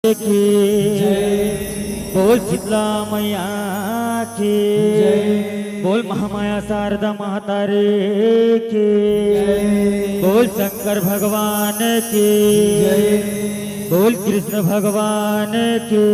की बोल शीतला मैया की बोल महामाया शारदा मातारे की बोल शंकर भगवान की बोल कृष्ण भगवान की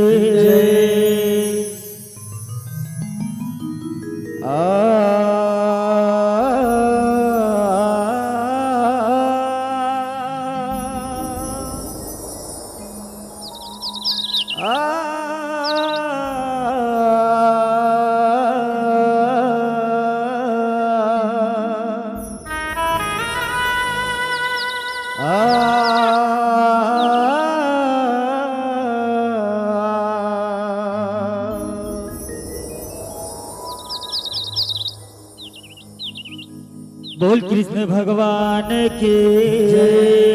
बोल कृष्ण भगवान की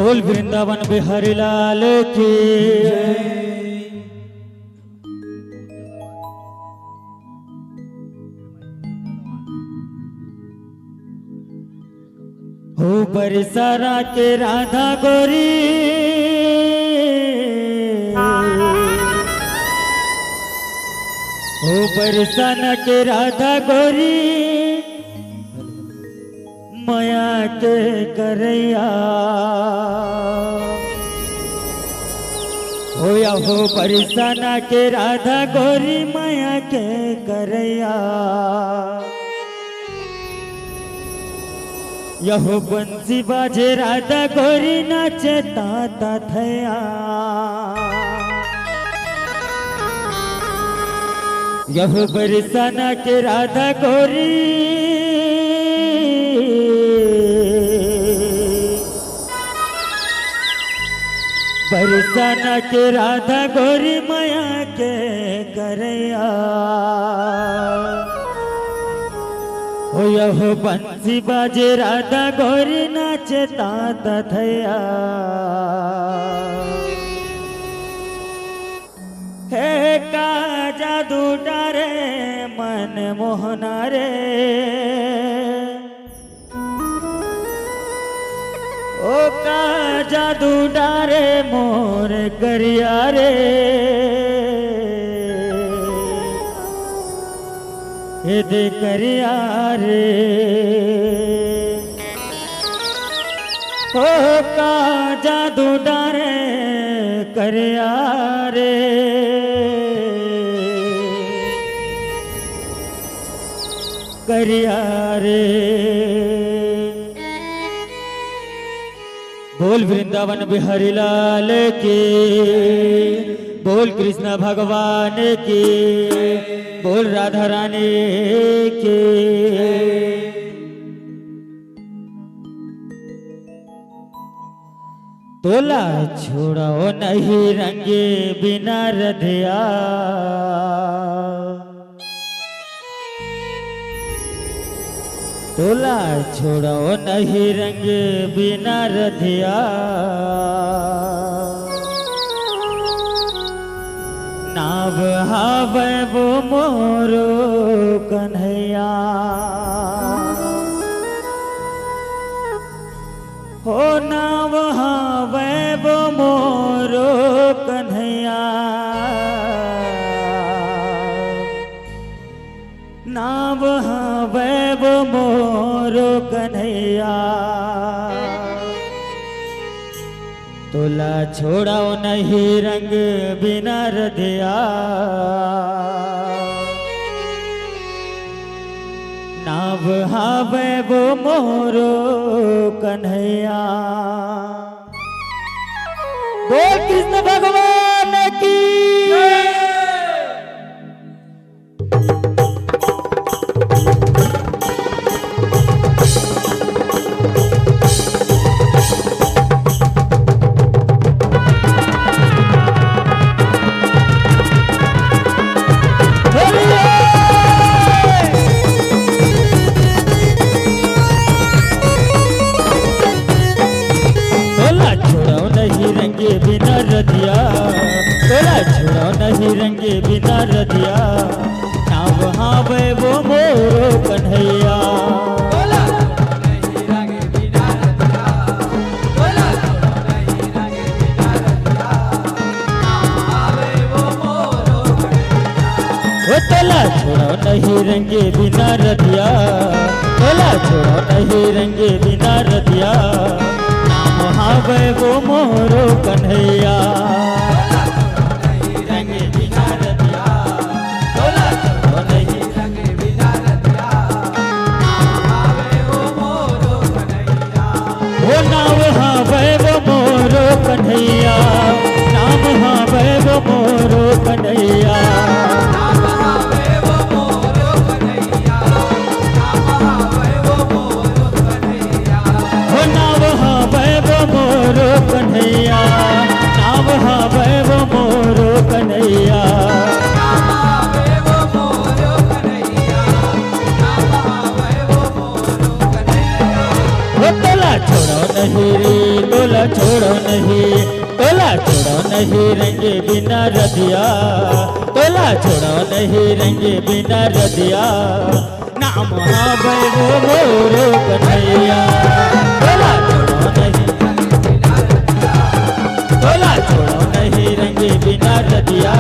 बोल वृंदावन बिहारी लाल की हो बरसारा के राधा गोरी हो बरसाना के राधा गोरी माया के करैया हो या हो बरसाना के राधा गोरी माया के करैया यहो बंसी बाजे राधा गोरी नाचे ताता थया यहो बरसाना के राधा गोरी बरसाना के राधा गोरी माया के करैया हो यहो बंसी बाजे राधा गोरी नाचे ताता थया हे का जादू डारे मन मोहना रे ओ का जादू डारे मोर करिया रे हे दे करिया रे ओ का जादू डारे करिया रे करिया रे बोल वृंदावन बिहारी लाल की बोल कृष्ण भगवान की बोल राधा रानी की तोला छोड़ो नहीं रंगे बिना रधिया तोला छोड़ो नहीं रंगे बिना रधिया नाव हावे वो मोरो कन्हैया हो नाव हावे वो मोरो कन्हैया नाव हावे वो मोरो कन्हैया तोला छोड़ाओ नहीं रंग बिना रधिया नाव हावे वो मोरो कन्हैया बोल कृष्ण भगवान की बिना रधिया तोला छोड़ो नहीं रंगे बिना रधिया नाव हावे वो मोरो कन्हैया तोला छोड़ो नहीं रंगे बिना रधिया तोला छोड़ो नहीं रंगे बिना रधिया नाव हावे वो मोरो कन्हैया वो तोला छोड़ो नहीं रंगे बिना रधिया तोला छोड़ो नहीं रंगे बिना रधिया हावे वो मोरो कन्हैया रंगे बिना रधिया तोला छोड़ो नहीं रंगे बिना रधिया हावे वो मोरो कन्हैया वो नाव हावे वो मोरो कन्हैया नाम हावे वो मोरो कन्हैया नाम हावे वो मोरो कन्हैया नाम हावे वो मोरो कन्हैया वो नाव हावे वो मोरो कन्हैया तोला छोड़ो नहीं रंगे बिना रदिया, तोला छोड़ो नहीं रंगे बिना रदिया, नाम हावे वो मोरो कन्हैया। तोला छोड़ो नहीं, तोला छोड़ो नहीं रंगे बिना रदिया,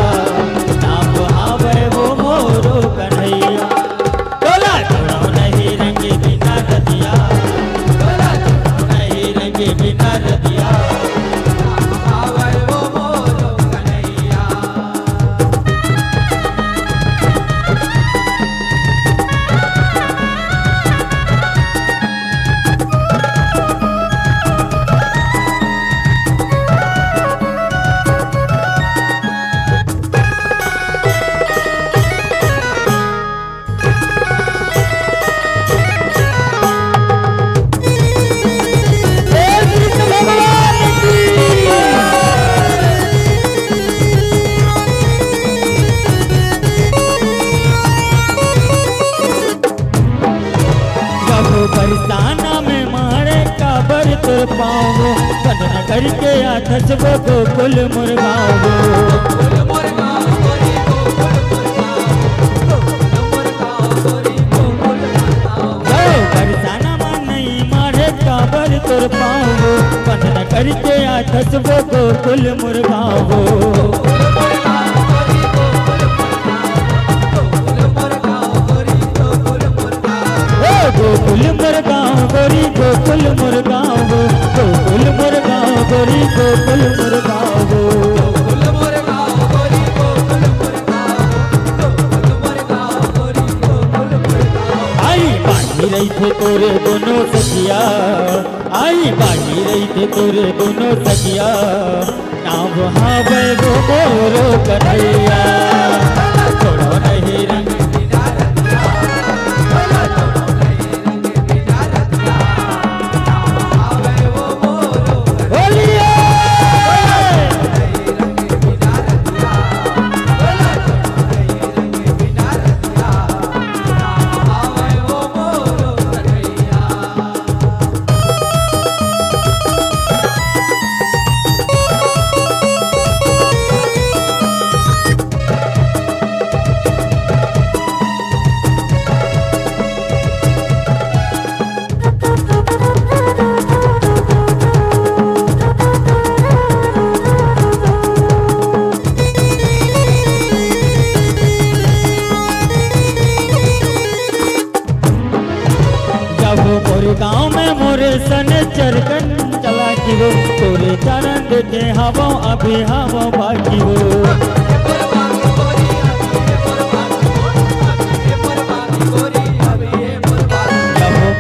नाम हावे वो मोरो कन्हैया। तोला छोड़ो नहीं रंगे बिना रदिया, तोला छोड़ो नहीं रंगे बिना रदिया, बरसाना में मारे काबर तुर पाओ, कदन करके आठस वो गोकुल मुर्गाओ। बरसाना में नहीं मारे काबर तुर पाओ, कदन करके आठस वो गोकुल मुर्गाओ। गोकुल मुर्गाओ गोरी गोकुल मुर्गाओ, गोकुल मुर्गाओ गोरी गोकुल मुर्गाओ, गोकुल मुर्गाओ गोरी गोकुल मुर्गाओ। आई बाजी रही थे तोरे दोनों सखिया, आई बाजी रही थे तोरे दोनों सखिया, नाम हावे वो मोरो कन्हैया। छोड़ो नहीं रंग गाँव में मोरे सन चरकन चला की वो, तोरे चरण देते हवा अभी हवा बाकी वो।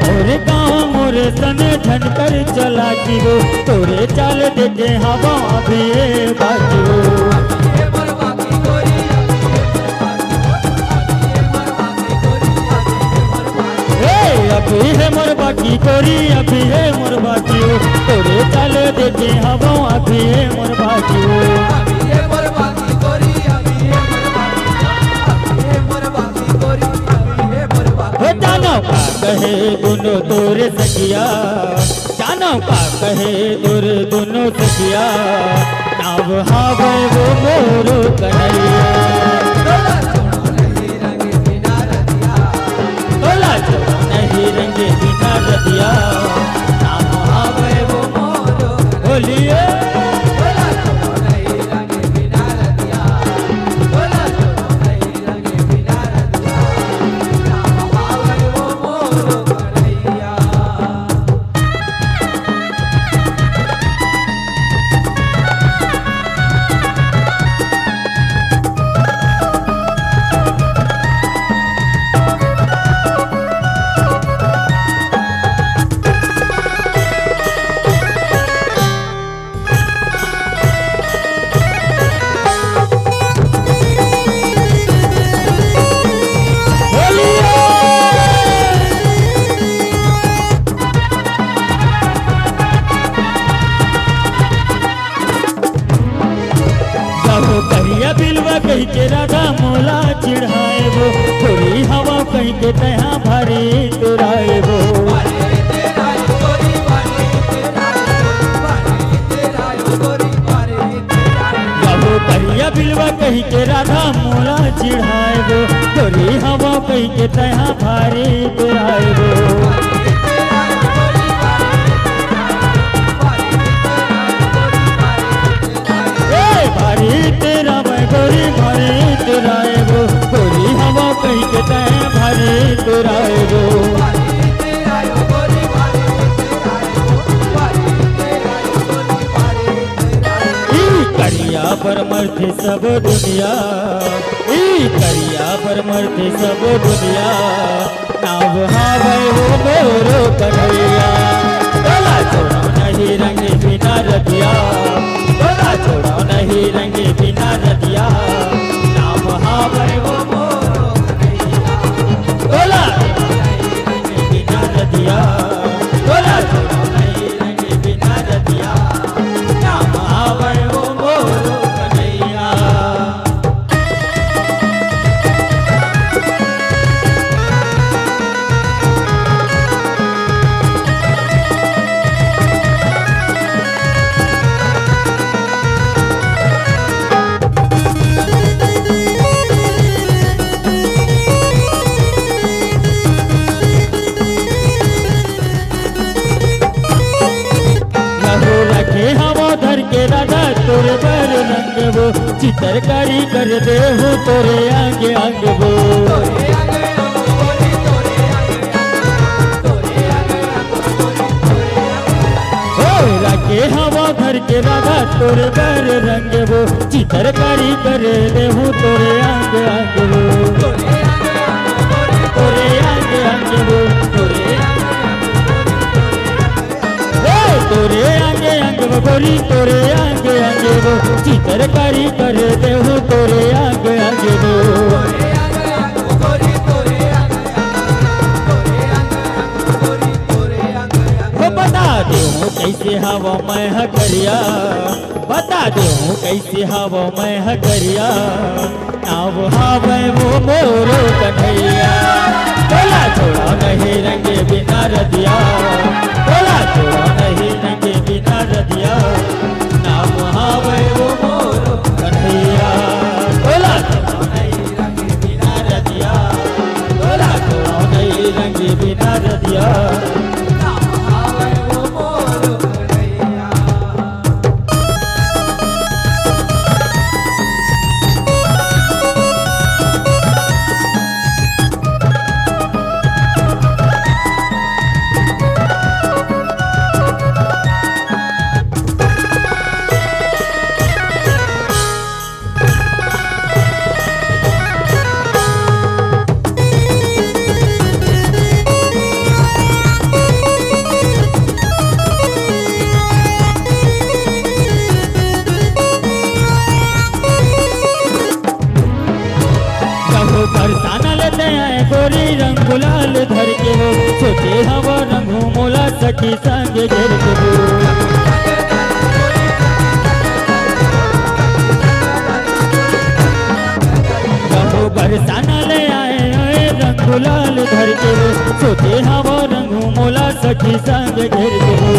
मोरे गाँव मोरे सन झनकर चला की वो, तोरे चाल देते हवा अभी बाकी वो। अभी है मोर बाकी गोरी, अभी है मोर बाकी हो, तोरे चाल देते हवा अभी है मोर बाकी हो। अभी है मोर बाकी गोरी, अभी है मोर बाकी, अभी है मोर बाकी गोरी, अभी है मोर बाकी। हो जानो का कहे दोनों तोरे सखिया, जानो का कहे तोरे दोनों सखिया, नाव हावे वो मोरो कन्हैया। रंगे बिना रदिया, नाम हावे वो मोरो बोलिए। तोला छोड़ो नहीं रंगे बिना रदिया, तोला छोड़ो नहीं रंगे बिना रदिया, नाम हावे वो मोरो कन्हैया। कहीं के राधा मोला चिढ़ाए वो, थोड़ी हवा कहीं के तहा भारी तुराए वो। करिया बिलवा कही के राधा मोला चिढ़ाएबो, गोरी हवा कही के तहा भारी दुराएबो। भारी तेरा मैं गोरी भारी दुराएबो, गोरी हवा कही के तहा भारी दुराएबो। करिया पर मरते सब दुनिया, ई करिया पर मरते सब दुनिया, नाव हावे वो मोरो कन्हैया। तोला छोड़ा नहीं रंगे बिना रतिया, तोला छोड़ा नहीं रंगे बिना रतिया, नाव हावे वो मोरो कन्हैया। तोला नहीं रंगे बिना रतिया, तोला छोड़ा नहीं रंगे बिना रतिया, नाव हावे वो मोरो कन्हैया। रखे हवा धर के राधा तोरे पर रंगबो, चित्रकारी कर दे हो तोरे आगे आंगबो। रखे हवा धर के राधा तोरे पर रंगबो, चित्रकारी कर दे हो तोरे आगे आंगबो, तोरे आगे आंगबो, तोरे आगे आंगे गोरी तोरे आगे आंगे वो, चित्रकारी कर दे हो तोरे आगे आंगे वो। बता दे हूँ कैसे हवा मैं हकरिया, बता दे हूँ कैसे हवा मैं हकरिया, नाव हावे वो मोरो कन्हैया। तोला छोड़ा नहीं रंगे बिना रतिया, तोला छोड़ा नहीं रंगे बिना रतिया, नाम हावे वो मोरो कन्हैया। तोला छोड़ा नहीं रंगे बिना रतिया, तोला छोड़ा नहीं रंगे बिना रतिया, नाम हावे वो मोरो कन्हैया। बरसाना लेते आए गोरी रंग गुलाल धर के हो, सोचे हवा रंगू मोला सखी संग घेर के हो। बरसाना ले आए रंग गुलाल धर के हो, सोचे हवा रंगू मोला सखी संग घेर के हो।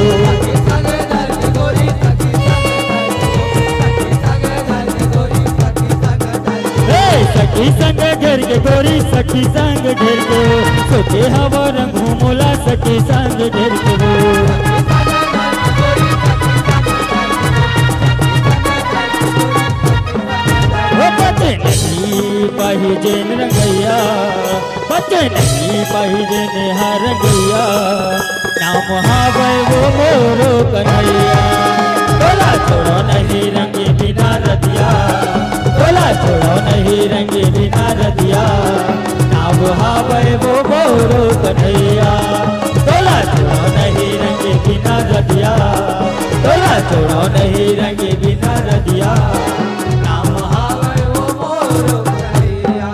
सखी संग घेर के गोरी सखी संग घेर के हो, सोचे हवा रंगू मोला सखी संग घेर के हो। बचे नहीं पाही जेन रंगैया, बचे नहीं पाही जेन हर रंगैया, नाम हावे वो मोरो कन्हैया। तोला छोड़ो नहीं रंगे बिना रतिया, तोला छोड़ो नहीं रंगे बिना रतिया, नाम हावे वो मोरो कन्हैया। तोला छोड़ो नहीं रंगे बिना रतिया, तोला छोड़ो नहीं रंगे बिना रतिया, नाम हावे वो मोरो कन्हैया।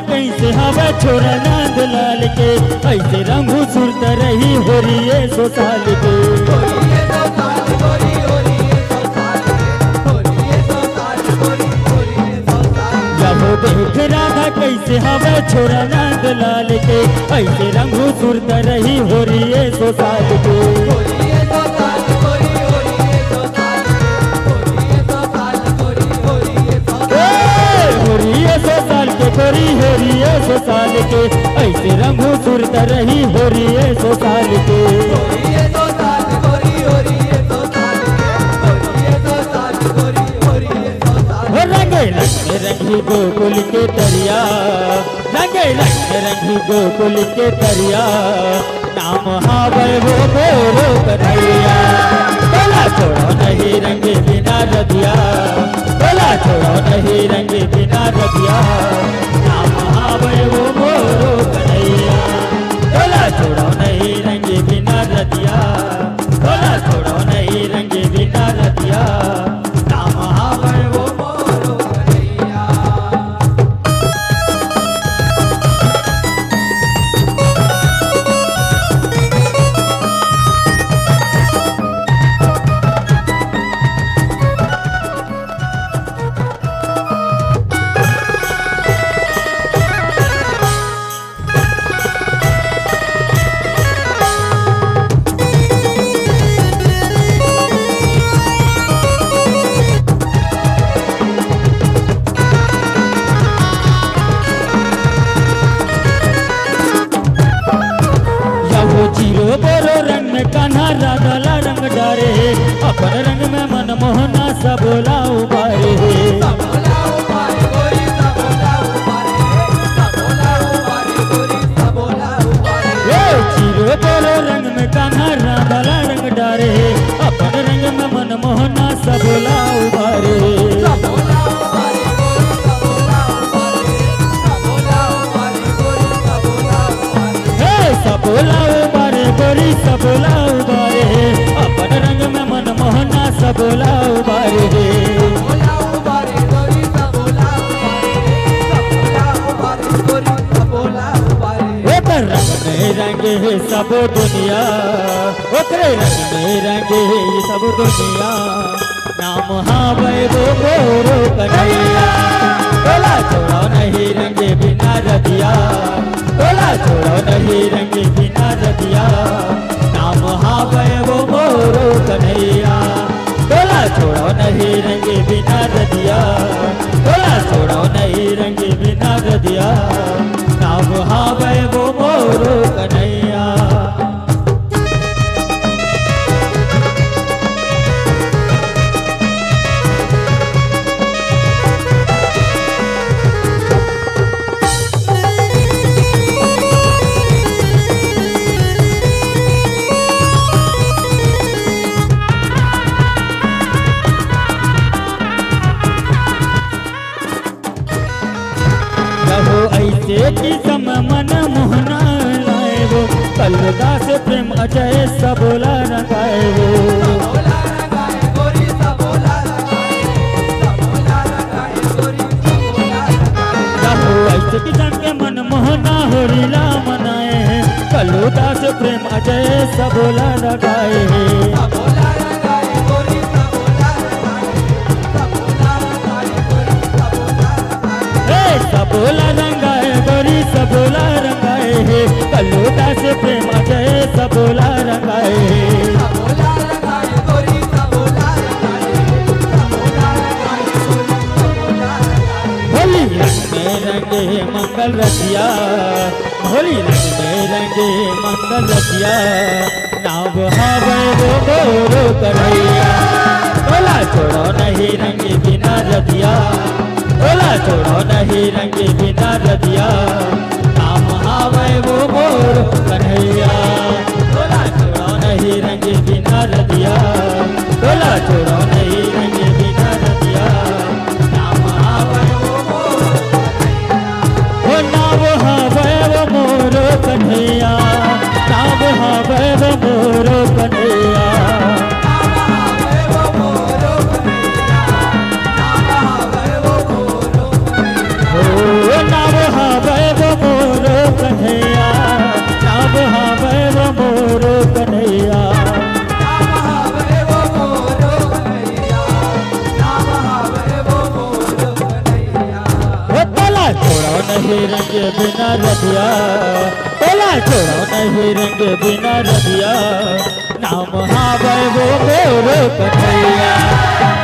कैसे हवा छोरा नंद लाल के ऐसे रंगू सुरत रही हो रही 100 साल के जब देख राधा कैसे हवा छोरा नंद लाल के ऐसे रंगू सुरत रही हो रही 100 साल के गोरी हो रही 100 साल के ऐसे रंगू सुरत रही हो रही 100 साल के रंगे रंगे रंगी गोकुल के तरिया रंगे रंगे रंगी गोकुल के तरिया नाम हावे वो मोरो कन्हैया बोला छोड़ो नहीं रंगे बिना रदिया बोला छोड़ो नहीं रंगे बिना रदिया नाम हावे वो मोरो कन्हैया बोला छोड़ो नहीं रंगे बिना रदिया बोला छोड़ो नहीं रंगे बिना रदिया नाम हावे वो मोरो कन्हैया। जीरो बोरो रंग में कान्हा राधा ला रंग डारे अपन रंग में मनमोहना सबोला उबारे जीरो बोरो रंग में कान्हा राधा ला रंग डारे अपन रंग में मनमोहना सबोला उबारे सबोला उबारे गोरी सबोला उबारे अपन रंग में मनमोहना सबोला उबारे ओकर रंग में रंगे है सब दुनिया ओकरे रंग में रंगे है सब दुनिया नाम हावे वो मोरो कन्हैया बोला छोड़ो नहीं रंगे बिना रदिया बोला छोड़ो नहीं रंगे बिना रदिया नाम हावे वो मोरो कन्हैया बोला छोड़ो नहीं रंगे बिना रदिया बोला छोड़ो नहीं रंगे बिना रदिया नाम हावे वो मोरो कन्हैया। ऐसे की सम मन मोहना लाए वो कलदास प्रेम अजय सबोला रंगाए वो ऐसे की सम के मन मोहना होरीला मनाए हैं कलदास प्रेम अजय सबोला रंगाए सबोला रंगाए गोरी सबोला रंगाए है कलदास प्रेम अजय सबोला रंगाए होली रंग में रंगे मंगल रसिया होली रंग में रंगे मंगल रसिया नाव हावे वो मोरो कन्हैया बोला छोड़ो नहीं रंगे बिना रदिया बोला छोड़ो नहीं रंगे बिना रदिया नाम हावे वो मोरो कन्हैया बोला छोड़ो नहीं रंगे बिना रदिया बोला छोड़ो नहीं रंगे बिना रदिया नाम हावे वो मोरो कन्हैया नाम हावे वो मोरो कन्हैया नाम हावे वो मोरो कन्हैया नाम हावे नहीं रंग बिना रदिया, बोला छोड़ो नहीं रंग बिना रदिया, नाम हावे वो मोरो कन्हैया।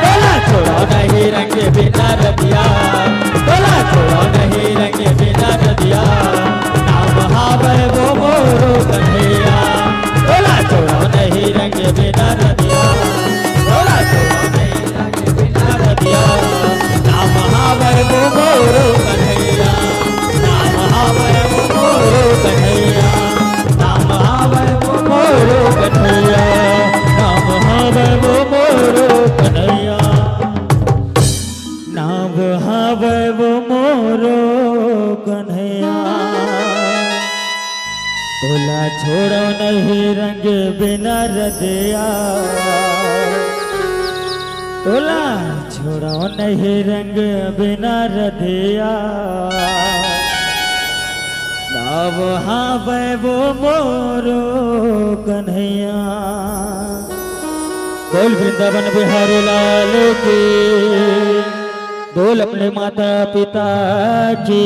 बोला छोड़ो नहीं रंग बिना रदिया, बोला छोड़ो नहीं रंग बिना रदिया, नाम हावे वो मोरो कन्हैया। बोला छोड़ो नहीं रंग बिना रदिया, बोला छोड़ो नहीं रंग बिना रदिया, नाम हावे वो मोरो कन्हैया, नाम हावे वो मोरो कन्हैया, नाम हावे वो मोरो कन्हैया, नाम हावे वो मोरो कन्हैया, नाम हावे वो मोरो कन्हैया। बोला छोड़ो नहीं रंग बिना रदिया, बोला छोड़ो नहीं रंग बिना रदिया, नाम हावे वो मोरो कन्हैया। बोल वृंदावन बिहारी लाल की, बोल अपने माता पिता की।